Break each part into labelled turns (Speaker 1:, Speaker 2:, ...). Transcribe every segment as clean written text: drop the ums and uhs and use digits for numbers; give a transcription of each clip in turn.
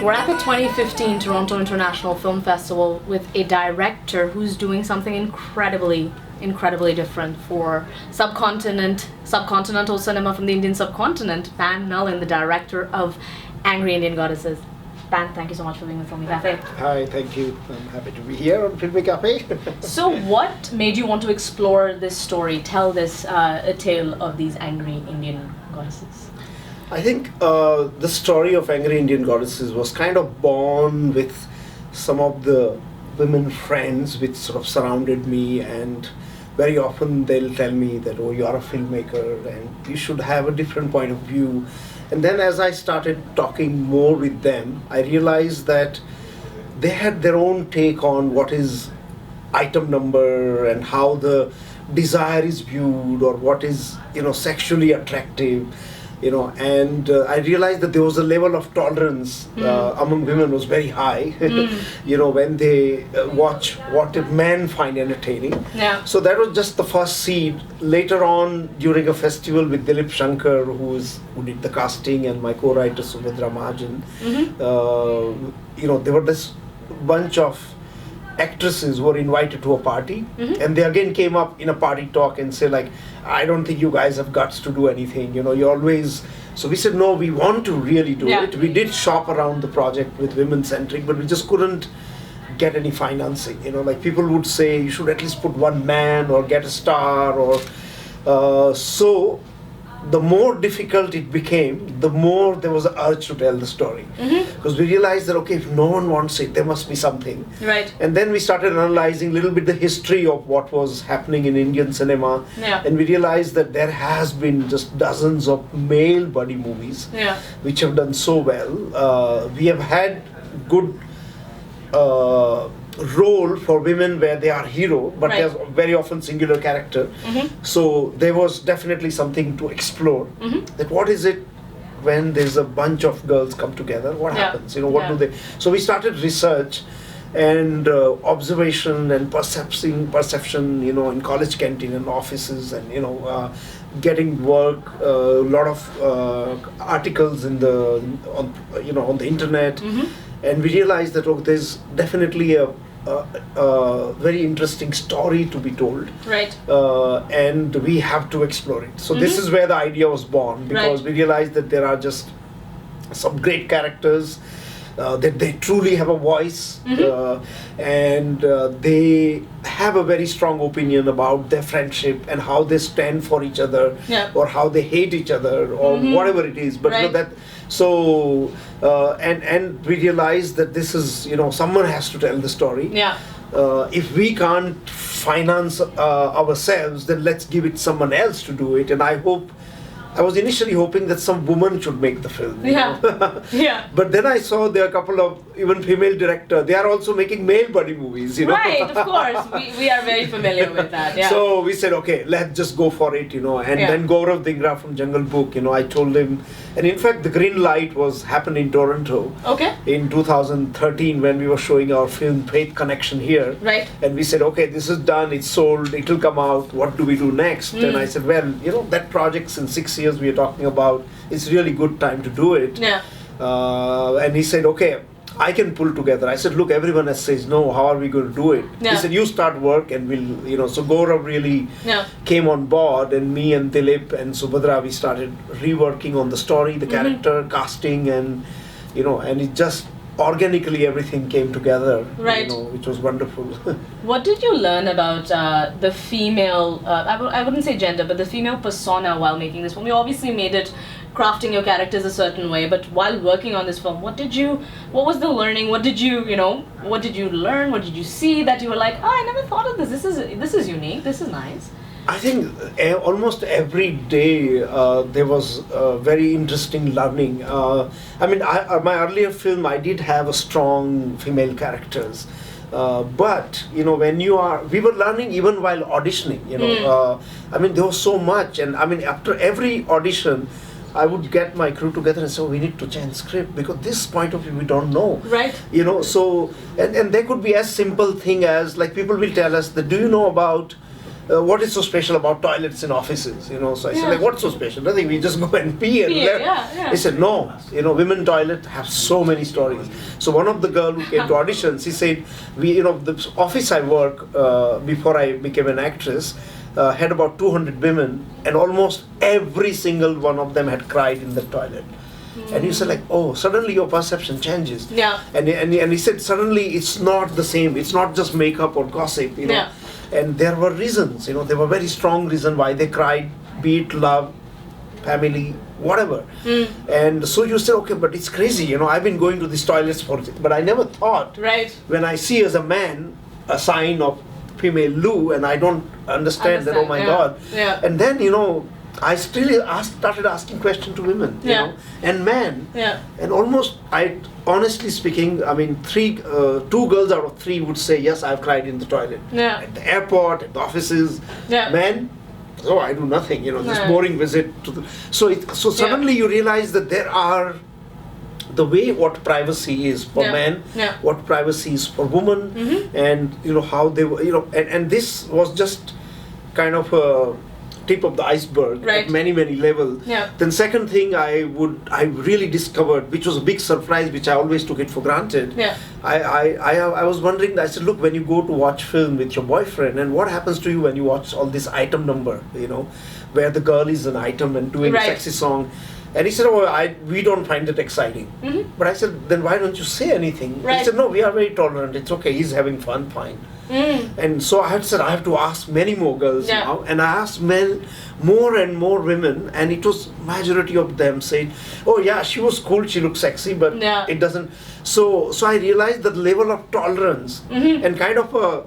Speaker 1: We're at the 2015 Toronto International Film Festival with a director who's doing something incredibly different for subcontinental cinema from the Indian subcontinent. Pan Nalin, the director of Angry Indian Goddesses. Pan, thank you so much for being with Filmy Cafe.
Speaker 2: Hi, thank you. I'm happy to be here on Filmy Cafe.
Speaker 1: So what made you want to explore this story, tell this a tale of these angry Indian goddesses?
Speaker 2: I think the story of Angry Indian Goddesses was kind of born with some of the women friends which sort of surrounded me, and very often they'll tell me that, oh, you are a filmmaker and you should have a different point of view. And then as I started talking more with them, I realized that they had their own take on what is item number and how the desire is viewed, or what is, sexually attractive. And I realized that there was a level of tolerance among women was very high, when they watch what men find entertaining.
Speaker 1: Yeah.
Speaker 2: So that was just the first seed. Later on, during a festival with Dilip Shankar, who did the casting, and my co-writer Subhadra Mahajan, there were this bunch of actresses were invited to a party, and they again came up in a party talk and say, like, I don't think you guys have guts to do anything, you always. So we said, no, we want to really do it. We did shop around the project with women centric, but we just couldn't get any financing. Like people would say you should at least put one man or get a star, or so the more difficult it became, the more there was an urge to tell the story. Because we realized that, okay, if no one wants it, there must be something.
Speaker 1: Right.
Speaker 2: And then we started analyzing a little bit the history of what was happening in Indian cinema.
Speaker 1: Yeah.
Speaker 2: And we realized that there has been just dozens of male buddy movies which have done so well. We have had good role for women where they are hero, but they're very often singular character. So there was definitely something to explore. That what is it when there's a bunch of girls come together? What happens? What do they? So we started research and observation and perception. In college canteen and offices, and getting work. A lot of articles on the internet, and we realized that there's definitely a very interesting story to be told,
Speaker 1: right?
Speaker 2: And we have to explore it. So this is where the idea was born, because we realized that there are just some great characters, that they truly have a voice, and they have a very strong opinion about their friendship and how they stand for each other, or how they hate each other, or whatever it is. But and we realized that this is, someone has to tell the story. If we can't finance ourselves, then let's give it someone else to do it. And I was initially hoping that some woman should make the film. But then I saw there are a couple of even female directors. They are also making male buddy movies.
Speaker 1: Right, of course. We are very familiar with that. Yeah.
Speaker 2: So we said, okay, let's just go for it. And then Gaurav Dhingra from Jungle Book. I told him, and in fact, the green light happened in Toronto.
Speaker 1: Okay.
Speaker 2: In 2013, when we were showing our film Faith Connection here.
Speaker 1: Right.
Speaker 2: And we said, okay, this is done. It's sold. It will come out. What do we do next? And I said, well, that project's in 6 years we are talking about. It's really good time to do it. And he said, okay, I can pull together. I said, look, everyone else says no. How are we going to do it? He said, you start work and we'll, So Gaurav really came on board, and me and Dilip and Subhadra, we started reworking on the story, the character, casting, and and it just organically everything came together, which was wonderful.
Speaker 1: What did you learn about the female, I wouldn't say gender, but the female persona while making this film? You obviously made it crafting your characters a certain way, but while working on this film, what was the learning? What did you learn? What did you see that you were like, oh, I never thought of this. This is unique. This is nice.
Speaker 2: I think almost every day there was very interesting learning. My earlier film, I did have a strong female characters. But when we were learning even while auditioning. There was so much, and after every audition, I would get my crew together and say, we need to change script because this point of view we don't know.
Speaker 1: Right.
Speaker 2: So and there could be as simple thing as, like, people will tell us that, do you know about what is so special about toilets in offices? You know, so I said,
Speaker 1: Yeah.
Speaker 2: like, what's so special? Nothing. We just go and pee and
Speaker 1: Pee,
Speaker 2: left.
Speaker 1: yeah.
Speaker 2: He said, no. You know, women toilet have so many stories. So one of the girl who came to auditions, he said, the office I work before I became an actress had about 200 women, and almost every single one of them had cried in the toilet. And you said, like, oh, suddenly your perception changes.
Speaker 1: Yeah.
Speaker 2: And he said, suddenly it's not the same. It's not just makeup or gossip, you know.
Speaker 1: Yeah.
Speaker 2: And there were reasons, you know, there were very strong reasons why they cried, be it love, family, whatever. And so you said, okay, but it's crazy, you know, I've been going to these toilets but I never thought,
Speaker 1: Right.
Speaker 2: when I see as a man a sign of female loo, and I don't understand that, oh my
Speaker 1: yeah.
Speaker 2: God.
Speaker 1: Yeah.
Speaker 2: And then, you know, I still started asking questions to women, you
Speaker 1: Yeah.
Speaker 2: know, and men.
Speaker 1: Yeah.
Speaker 2: And almost, honestly speaking, I mean, 2 girls out of 3 would say, yes, I've cried in the toilet.
Speaker 1: Yeah.
Speaker 2: At the airport, at the offices.
Speaker 1: Yeah.
Speaker 2: Men, oh, I do nothing, you know, this
Speaker 1: Yeah.
Speaker 2: boring visit to the... So suddenly you realize that there are the way what privacy is for
Speaker 1: Yeah.
Speaker 2: men,
Speaker 1: Yeah.
Speaker 2: what privacy is for women, and, you know, how they were, you know, and this was just kind of a tip of the iceberg
Speaker 1: Right.
Speaker 2: at many levels.
Speaker 1: Yeah.
Speaker 2: Then second thing I really discovered, which was a big surprise, which I always took it for granted.
Speaker 1: Yeah.
Speaker 2: I was wondering, I said, look, when you go to watch film with your boyfriend, and what happens to you when you watch all this item number, you know, where the girl is an item and doing
Speaker 1: Right.
Speaker 2: a sexy song. And he said, oh, we don't find it exciting. But I said, then why don't you say anything?
Speaker 1: Right.
Speaker 2: He said, no, we are very tolerant. It's okay. He's having fun, fine. And so I had said, I have to ask many more girls
Speaker 1: Yeah.
Speaker 2: now. And I asked men, more and more women, and it was majority of them saying, oh yeah, she was cool, she looked sexy, but
Speaker 1: Yeah.
Speaker 2: it doesn't. So I realized the level of tolerance and kind of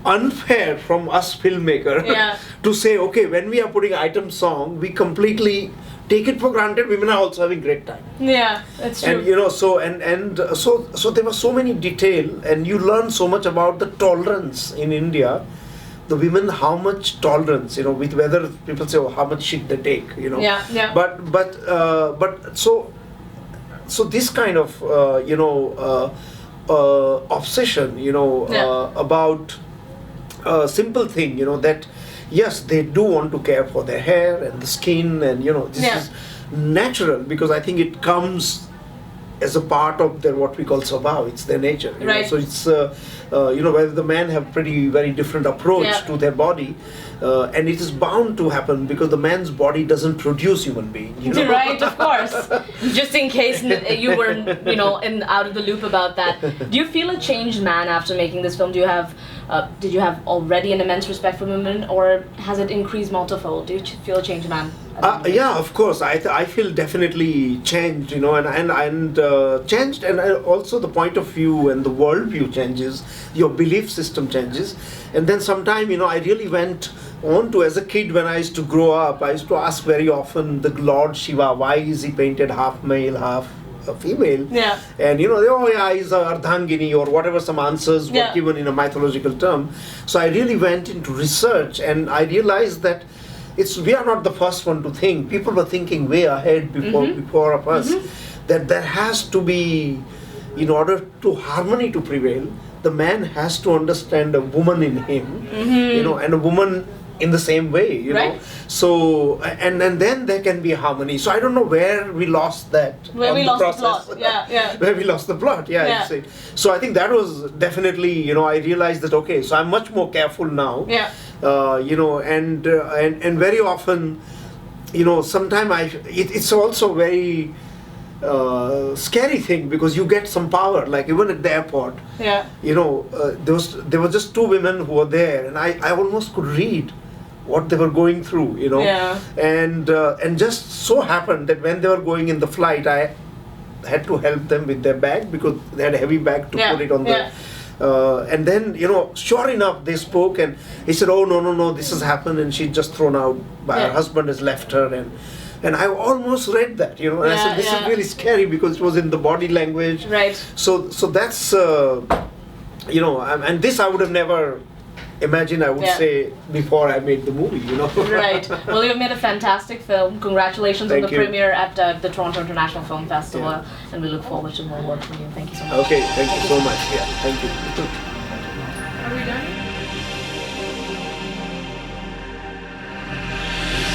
Speaker 2: unfair from us filmmaker
Speaker 1: Yeah.
Speaker 2: to say, okay, when we are putting item song, we completely take it for granted. Women are also having great time.
Speaker 1: Yeah, that's true.
Speaker 2: And you know, so there were so many detail, and you learn so much about the tolerance in India. The women, how much tolerance, you know, with whether people say, oh, how much shit they take, you know.
Speaker 1: Yeah, yeah.
Speaker 2: But so this kind of obsession, you know,
Speaker 1: Yeah.
Speaker 2: about a simple thing, you know, that yes, they do want to care for their hair and the skin, and you know, this
Speaker 1: Yeah.
Speaker 2: is natural, because I think it comes as a part of their what we call swabhav. It's their nature. You know?
Speaker 1: Right.
Speaker 2: So it's whether the men have very different approach
Speaker 1: Yeah.
Speaker 2: to their body, and it is bound to happen because the man's body doesn't produce human being. You know?
Speaker 1: Right, of course. Just in case you were, you know, out of the loop about that. Do you feel a changed man after making this film? Did you have already an immense respect for women, or has it increased multifold? Do you feel a changed man?
Speaker 2: Yeah, of course. I feel definitely changed, you know, and changed, and also the point of view and the worldview changes. Your belief system changes, and then sometime, you know, I really went on to, as a kid when I used to grow up, I used to ask very often the Lord Shiva, why is he painted half male, half a female?
Speaker 1: Yeah.
Speaker 2: And you know, oh yeah, he's a Ardhangini, or whatever, some answers were
Speaker 1: Yeah.
Speaker 2: given in a mythological term. So I really went into research, and I realized that we are not the first one to think. People were thinking way ahead before of us, that there has to be, in order to harmony to prevail, the man has to understand a woman in him, you know, and a woman in the same way, you know.
Speaker 1: Right.
Speaker 2: So and then there can be harmony. So I don't know where we lost that.
Speaker 1: Where
Speaker 2: on
Speaker 1: we
Speaker 2: the
Speaker 1: lost the
Speaker 2: process.
Speaker 1: plot. Yeah, yeah.
Speaker 2: Where we lost the plot. Yeah.
Speaker 1: Yeah.
Speaker 2: You say. So I think that was definitely, you know, I realized that, okay, so I'm much more careful now.
Speaker 1: Yeah.
Speaker 2: You know, and very often, you know, sometimes it's also very scary thing, because you get some power, like even at the airport.
Speaker 1: Yeah.
Speaker 2: You know, there were just 2 women who were there, and I almost could read what they were going through, you know.
Speaker 1: Yeah.
Speaker 2: And just so happened that when they were going in the flight, I had to help them with their bag, because they had a heavy bag to
Speaker 1: Yeah,
Speaker 2: put it on
Speaker 1: yeah.
Speaker 2: and then, you know, sure enough, they spoke, and he said, oh, no, this has happened, and she's just thrown out by
Speaker 1: Yeah.
Speaker 2: her husband has left her, and I almost read that, you know, and I
Speaker 1: Yeah,
Speaker 2: said, this
Speaker 1: yeah.
Speaker 2: is really scary, because it was in the body language.
Speaker 1: Right.
Speaker 2: So that's, you know, and this I would have never imagined, I would
Speaker 1: Yeah.
Speaker 2: say, before I made the movie, you know.
Speaker 1: Right. Well, you've made a fantastic film. Congratulations on
Speaker 2: Thank
Speaker 1: the
Speaker 2: you.
Speaker 1: premiere at the Toronto International Film Festival,
Speaker 2: Yeah.
Speaker 1: and we look forward to more work from you. Thank you so much.
Speaker 2: Okay, thank you so much. Yeah, thank you.
Speaker 1: Are we done?